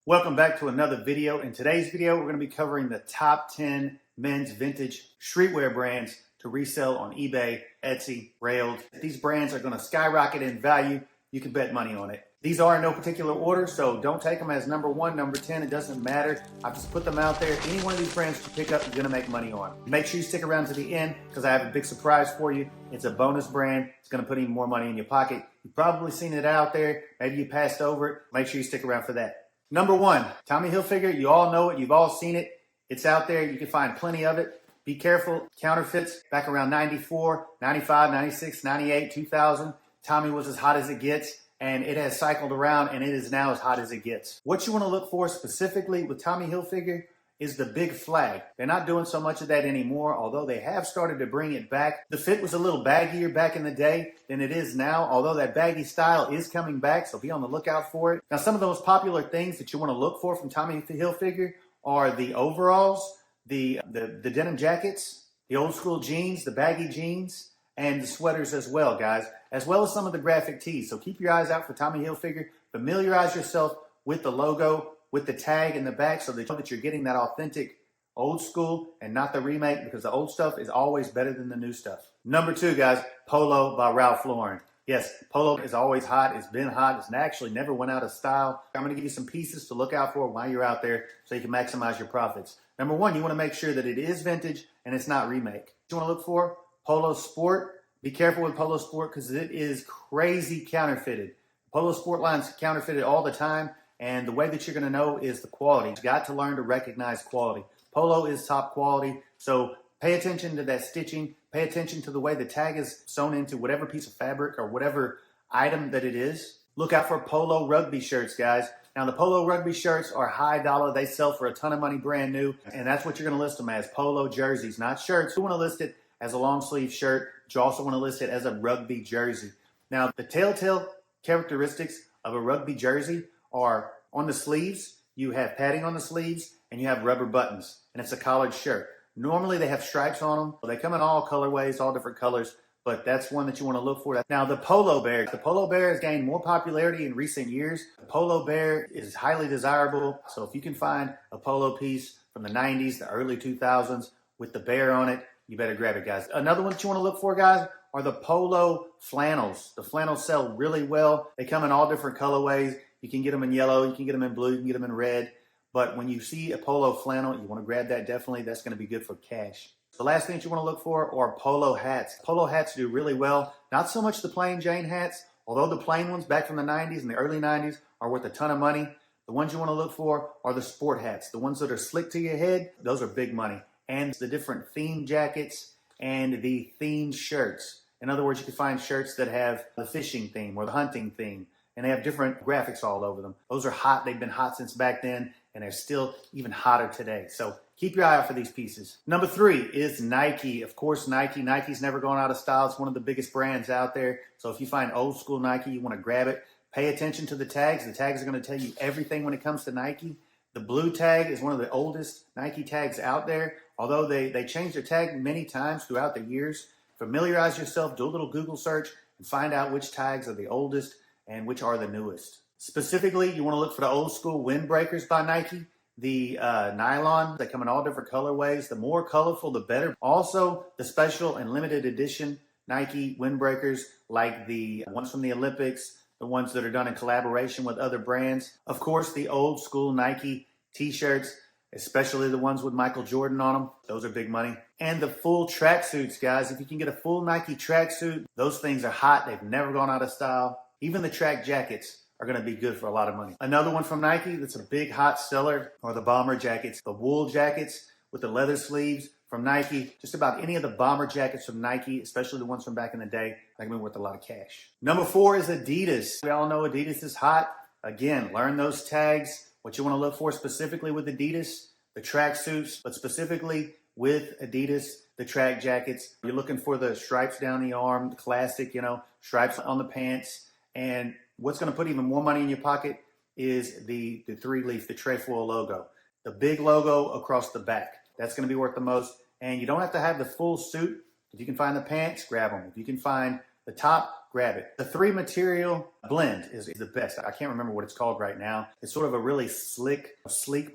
Welcome back to another video. In today's video, we're going to be covering the top 10 men's vintage streetwear brands to resell on eBay, Etsy, Railed. These brands are going to skyrocket in value. You can bet money on it. These are in no particular order, so don't take them as number 1, number 10. It doesn't matter. I've just put them out there. Any one of these brands you pick up, you're going to make money on. Make sure you stick around to the end because I have a big surprise for you. It's a bonus brand. It's going to put even more money in your pocket. You've probably seen it out there. Maybe you passed over it. Make sure you stick around for that. Number 1, Tommy Hilfiger. You all know it. You've all seen it. It's out there. You can find plenty of it. Be careful. Counterfeits back around 94, 95, 96, 98, 2000. Tommy was as hot as it gets, and it has cycled around, and it is now as hot as it gets. What you want to look for specifically with Tommy Hilfiger is the big flag. They're not doing so much of that anymore, although they have started to bring it back. The fit was a little baggier back in the day than it is now, although that baggy style is coming back, so be on the lookout for it. Now, some of the most popular things that you want to look for from Tommy Hilfiger are the overalls, the denim jackets, the old school jeans, the baggy jeans, and the sweaters as well, guys, as well as some of the graphic tees. So keep your eyes out for Tommy Hilfiger. Familiarize yourself with the logo, with the tag in the back, so that you know that you're getting that authentic old school and not the remake, because the old stuff is always better than the new stuff. Number 2, guys, Polo by Ralph Lauren. Yes, Polo is always hot. It's been hot. It's actually never went out of style. I'm going to give you some pieces to look out for while you're out there so you can maximize your profits. Number 1, you want to make sure that it is vintage and it's not remake. What you want to look for? Polo Sport. Be careful with Polo Sport because it is crazy counterfeited. Polo Sport line's counterfeited all the time. And the way that you're going to know is the quality. You've got to learn to recognize quality. Polo is top quality, so pay attention to that stitching. Pay attention to the way the tag is sewn into whatever piece of fabric or whatever item that it is. Look out for Polo rugby shirts, guys. Now, the Polo rugby shirts are high dollar. They sell for a ton of money brand new, and that's what you're going to list them as, Polo jerseys, not shirts. You want to list it as a long sleeve shirt, but you also want to list it as a rugby jersey. Now, the telltale characteristics of a rugby jersey are on the sleeves, you have padding on the sleeves, and you have rubber buttons, and it's a collared shirt. Normally, they have stripes on them. They come in all colorways, all different colors, but that's one that you want to look for. Now, the Polo Bear. The Polo Bear has gained more popularity in recent years. The Polo Bear is highly desirable, so if you can find a polo piece from the 90s, the early 2000s, with the bear on it, you better grab it, guys. Another one that you want to look for, guys, are the Polo flannels. The flannels sell really well. They come in all different colorways. You can get them in yellow, you can get them in blue, you can get them in red. But when you see a Polo flannel, you want to grab that definitely. That's going to be good for cash. The last thing that you want to look for are Polo hats. Polo hats do really well. Not so much the plain Jane hats, although the plain ones back from the 90s and the early 90s are worth a ton of money. The ones you want to look for are the sport hats. The ones that are slick to your head, those are big money. And the different theme jackets and the themed shirts. In other words, you can find shirts that have the fishing theme or the hunting theme, and they have different graphics all over them. Those are hot. They've been hot since back then, and they're still even hotter today. So keep your eye out for these pieces. Number 3 is Nike. Of course, Nike. Nike's never gone out of style. It's one of the biggest brands out there. So if you find old school Nike, you want to grab it. Pay attention to the tags. The tags are going to tell you everything when it comes to Nike. The blue tag is one of the oldest Nike tags out there. Although they changed their tag many times throughout the years. Familiarize yourself, do a little Google search, and find out which tags are the oldest and which are the newest. Specifically, you want to look for the old school windbreakers by Nike, the nylon. They come in all different colorways. The more colorful, the better. Also, the special and limited edition Nike windbreakers, like the ones from the Olympics, the ones that are done in collaboration with other brands. Of course, the old school Nike t-shirts, especially the ones with Michael Jordan on them. Those are big money. And the full tracksuits, guys. If you can get a full Nike tracksuit, those things are hot. They've never gone out of style. Even the track jackets are going to be good for a lot of money. Another one from Nike that's a big hot seller are the bomber jackets. The wool jackets with the leather sleeves from Nike. Just about any of the bomber jackets from Nike, especially the ones from back in the day, are going to be worth a lot of cash. Number 4 is Adidas. We all know Adidas is hot. Again, learn those tags. What you want to look for specifically with Adidas, the track suits, but specifically with Adidas, the track jackets. You're looking for the stripes down the arm, the classic, stripes on the pants. And what's going to put even more money in your pocket is the 3-leaf, the trefoil logo. The big logo across the back. That's going to be worth the most. And you don't have to have the full suit. If you can find the pants, grab them. If you can find the top, grab it. The 3 material blend is the best. I can't remember what it's called right now. It's sort of a really sleek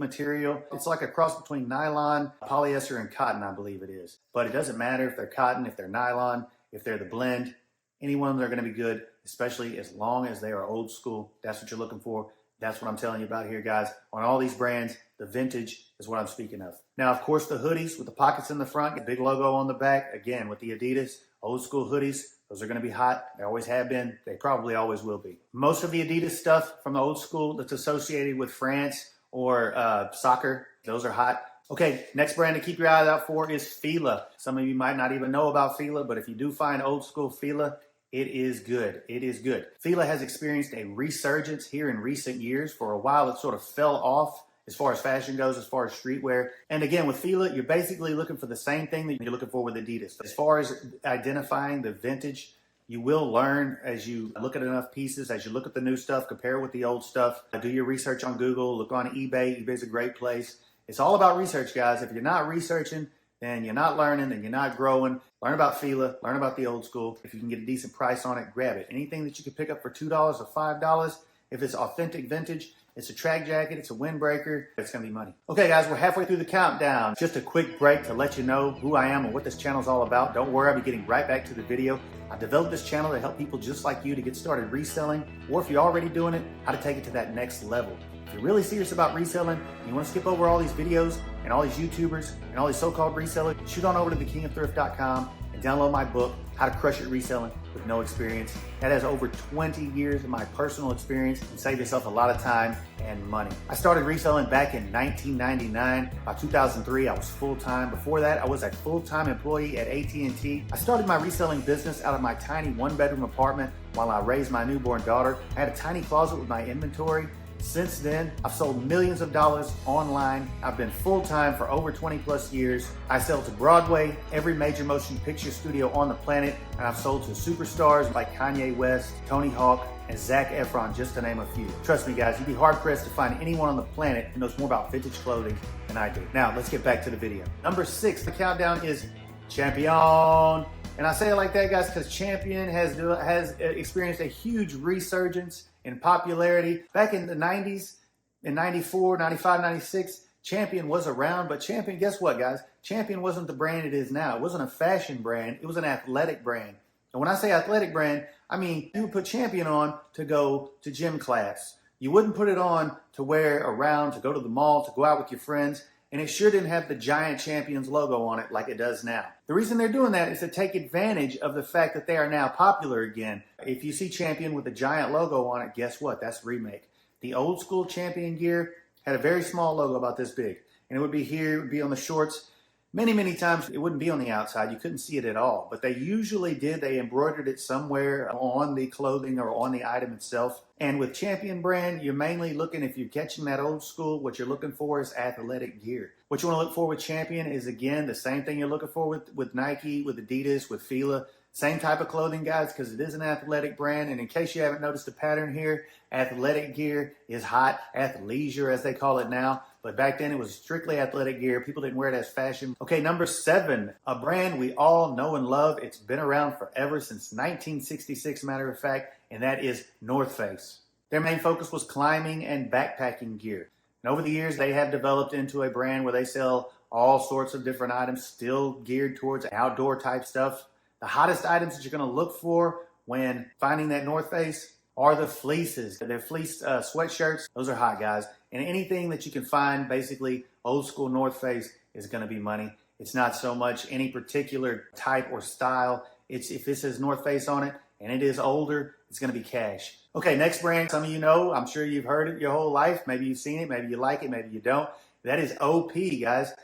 material. It's like a cross between nylon, polyester, and cotton, I believe it is. But it doesn't matter if they're cotton, if they're nylon, if they're the blend. Any one of them are going to be good, especially as long as they are old school. That's what you're looking for. That's what I'm telling you about here, guys. On all these brands, the vintage is what I'm speaking of. Now, of course, the hoodies with the pockets in the front, the big logo on the back. Again, with the Adidas, old school hoodies, those are going to be hot. They always have been. They probably always will be. Most of the Adidas stuff from the old school that's associated with France or soccer, those are hot. Okay, next brand to keep your eyes out for is Fila. Some of you might not even know about Fila, but if you do find old school Fila, it is good. It is good. Fila has experienced a resurgence here in recent years. For a while, it sort of fell off as far as fashion goes, as far as streetwear. And again, with Fila, you're basically looking for the same thing that you're looking for with Adidas. As far as identifying the vintage, you will learn as you look at enough pieces, as you look at the new stuff, compare it with the old stuff. Do your research on Google, look on eBay. eBay's a great place. It's all about research, guys. If you're not researching, then you're not learning, then you're not growing. Learn about Fila, learn about the old school. If you can get a decent price on it, grab it. Anything that you can pick up for $2 or $5, if it's authentic vintage, it's a track jacket, it's a windbreaker, it's gonna be money. Okay guys, we're halfway through the countdown. Just a quick break to let you know who I am and what this channel is all about. Don't worry, I'll be getting right back to the video. I developed this channel to help people just like you to get started reselling, or if you're already doing it, how to take it to that next level. If you're really serious about reselling, and you wanna skip over all these videos and all these YouTubers and all these so-called resellers, shoot on over to thekingofthrift.com and download my book, How to Crush It Reselling with No Experience. That has over 20 years of my personal experience and save yourself a lot of time and money. I started reselling back in 1999. By 2003, I was full-time. Before that, I was a full-time employee at AT&T. I started my reselling business out of my tiny one-bedroom apartment while I raised my newborn daughter. I had a tiny closet with my inventory. Since then, I've sold millions of dollars online. I've been full-time for over 20 plus years. I sell to Broadway, every major motion picture studio on the planet, and I've sold to superstars like Kanye West, Tony Hawk, and Zac Efron, just to name a few. Trust me guys, you'd be hard-pressed to find anyone on the planet who knows more about vintage clothing than I do. Now, let's get back to the video. Number 6, the countdown is Champion. And I say it like that, guys, because Champion has experienced a huge resurgence in popularity. Back in the 90s, in 94, 95, 96, Champion was around, but Champion, guess what, guys? Champion wasn't the brand it is now. It wasn't a fashion brand. It was an athletic brand. And when I say athletic brand, I mean, you would put Champion on to go to gym class. You wouldn't put it on to wear around, to go to the mall, to go out with your friends. And it sure didn't have the giant Champions logo on it like it does now. The reason they're doing that is to take advantage of the fact that they are now popular again. If you see Champion with a giant logo on it, guess what? That's remake. The old school Champion gear had a very small logo about this big. And it would be here, it would be on the shorts. Many times it wouldn't be on the outside. You couldn't see it at all. But they usually did. They embroidered it somewhere on the clothing or on the item itself. And with Champion brand, you're mainly looking, if you're catching that old school, what you're looking for is athletic gear. What you want to look for with Champion is, again, the same thing you're looking for with Nike, with Adidas, with Fila. Same type of clothing, guys, because it is an athletic brand. And in case you haven't noticed the pattern here, athletic gear is hot. Athleisure, as they call it now. But back then, it was strictly athletic gear. People didn't wear it as fashion. Okay, number 7, a brand we all know and love. It's been around forever, since 1966, matter of fact, and that is North Face. Their main focus was climbing and backpacking gear. And over the years, they have developed into a brand where they sell all sorts of different items, still geared towards outdoor type stuff. The hottest items that you're going to look for when finding that North Face are the fleeces. Their fleece sweatshirts, those are hot, guys. And anything that you can find, basically old school North Face, is going to be money. It's not so much any particular type or style. It's if it says North Face on it and it is older, it's going to be cash. Okay, next brand, some of you know, I'm sure you've heard it your whole life. Maybe you've seen it, maybe you like it, maybe you don't. That is OP, guys.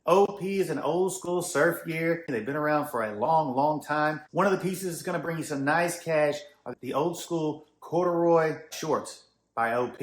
OP is an old school surf gear. They've been around for a long time. One of the pieces that's going to bring you some nice cash are the old school corduroy shorts by OP.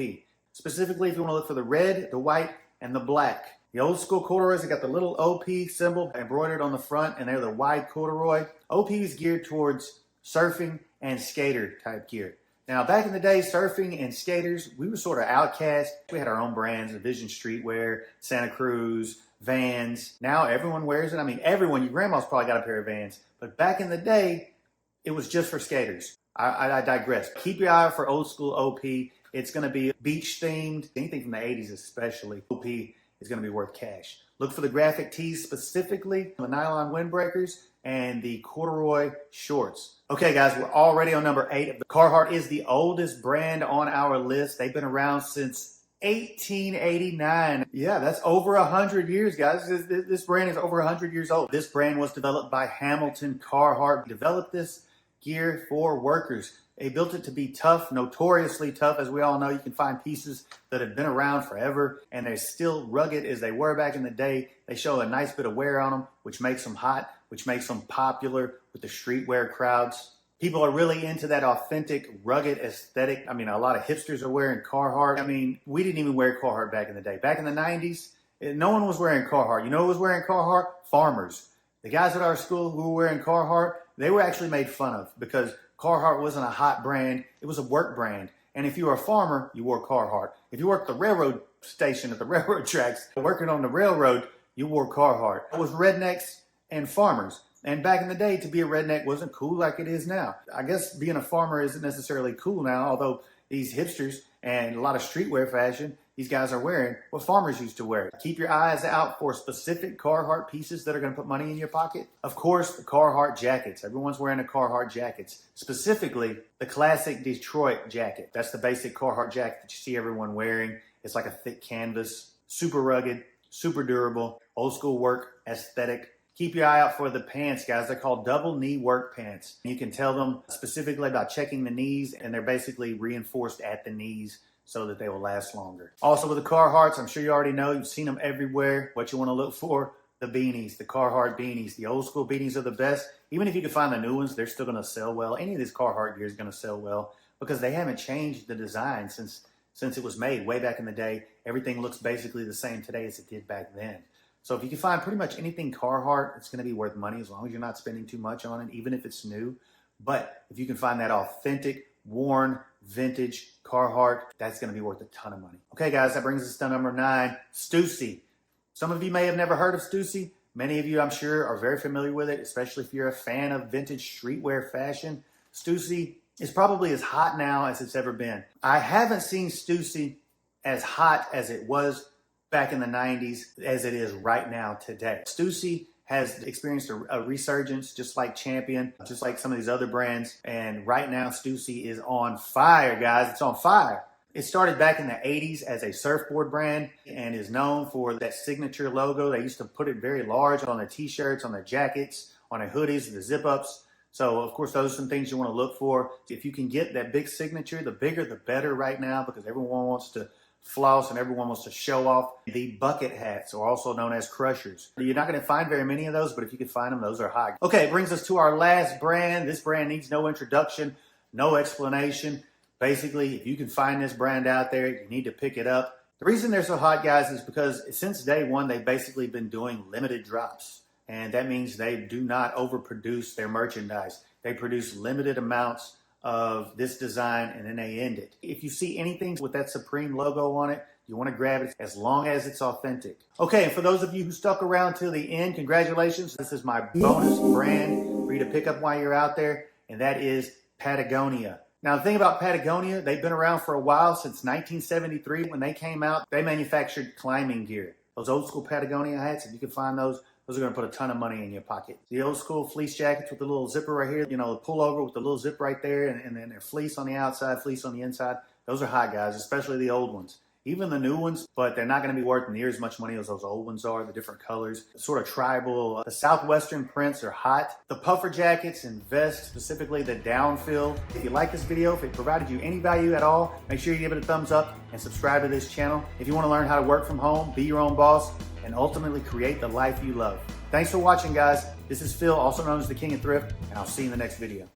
Specifically, if you want to look for the red, the white, and the black. The old school corduroys, they got the little OP symbol embroidered on the front, and they're the wide corduroy. OP is geared towards surfing and skater type gear. Now, back in the day, surfing and skaters, we were sort of outcast. We had our own brands, Vision Streetwear, Santa Cruz, Vans. Now everyone wears it. I mean, everyone, your grandma's probably got a pair of Vans. But back in the day, it was just for skaters. I digress. Keep your eye out for old school OP. It's going to be beach themed, anything from the 80s especially. OP is going to be worth cash. Look for the graphic tees specifically, the nylon windbreakers, and the corduroy shorts. Okay guys, we're already on number 8. Carhartt is the oldest brand on our list. They've been around since 1889. Yeah, that's over 100 years, guys. This brand is over 100 years old. This brand was developed by Hamilton Carhartt. Developed this gear for workers. They built it to be tough, notoriously tough. As we all know, you can find pieces that have been around forever and they're still rugged as they were back in the day. They show a nice bit of wear on them, which makes them hot, which makes them popular with the streetwear crowds. People are really into that authentic, rugged aesthetic. I mean, a lot of hipsters are wearing Carhartt. I mean, we didn't even wear Carhartt back in the day. Back in the 90s, no one was wearing Carhartt. You know who was wearing Carhartt? Farmers. The guys at our school who were wearing Carhartt, they were actually made fun of because Carhartt wasn't a hot brand. It was a work brand. And if you were a farmer, you wore Carhartt. If you worked the railroad station at the railroad tracks, working on the railroad, you wore Carhartt. It was rednecks and farmers. And back in the day, to be a redneck wasn't cool like it is now. I guess being a farmer isn't necessarily cool now, although these hipsters and a lot of streetwear fashion, these guys are wearing what farmers used to wear. Keep your eyes out for specific Carhartt pieces that are going to put money in your pocket. Of course, the Carhartt jackets. Everyone's wearing the Carhartt jackets. Specifically, the classic Detroit jacket. That's the basic Carhartt jacket that you see everyone wearing. It's like a thick canvas, super rugged, super durable, old school work aesthetic. Keep your eye out for the pants, guys. They're called double knee work pants. You can tell them specifically about checking the knees, and they're basically reinforced at the knees so that they will last longer. Also with the Carhartts, I'm sure you already know, you've seen them everywhere. What you want to look for, the beanies, the Carhartt beanies. The old school beanies are the best. Even if you can find the new ones, they're still going to sell well. Any of this Carhartt gear is going to sell well because they haven't changed the design since it was made way back in the day. Everything looks basically the same today as it did back then. So if you can find pretty much anything Carhartt, it's going to be worth money as long as you're not spending too much on it, even if it's new. But if you can find that authentic, worn, vintage Carhartt, that's going to be worth a ton of money. Okay, guys, that brings us to number 9, Stussy. Some of you may have never heard of Stussy. Many of you, I'm sure, are very familiar with it, especially if you're a fan of vintage streetwear fashion. Stussy is probably as hot now as it's ever been. I haven't seen Stussy as hot as it was back in the 90s as it is right now today. Stussy has experienced a resurgence just like Champion, just like some of these other brands. And right now, Stussy is on fire, guys. It's on fire. It started back in the 80s as a surfboard brand and is known for that signature logo. They used to put it very large on their t-shirts, on their jackets, on their hoodies, the zip-ups. So, of course, those are some things you want to look for. If you can get that big signature, the bigger the better right now because everyone wants to floss and everyone wants to show off. The bucket hats are also known as crushers. You're not going to find very many of those, but if you can find them, those are hot. Okay, it brings us to our last brand. This brand needs no introduction, no explanation. Basically, if you can find this brand out there, you need to pick it up. The reason they're so hot, guys, is because since day one, they've basically been doing limited drops. And that means they do not overproduce their merchandise. They produce limited amounts of this design and then they end it. If you see anything with that Supreme logo on it, you want to grab it as long as it's authentic. Okay, and for those of you who stuck around till the end, congratulations. This is my bonus brand for you to pick up while you're out there, and that is Patagonia. Now, the thing about Patagonia, they've been around for a while. Since 1973, when they came out, they manufactured climbing gear. Those old school Patagonia hats, if you can find those are going to put a ton of money in your pocket. The old school fleece jackets with the little zipper right here, you know, the pullover with the little zip right there, and then their fleece on the outside, fleece on the inside. Those are hot, guys, especially the old ones. Even the new ones, but they're not going to be worth near as much money as those old ones are, the different colors. Sort of tribal. The Southwestern prints are hot. The puffer jackets and vests, specifically the downfill. If you like this video, if it provided you any value at all, make sure you give it a thumbs up and subscribe to this channel. If you want to learn how to work from home, be your own boss, and ultimately create the life you love. Thanks for watching, guys. This is Phil, also known as the King of Thrift, and I'll see you in the next video.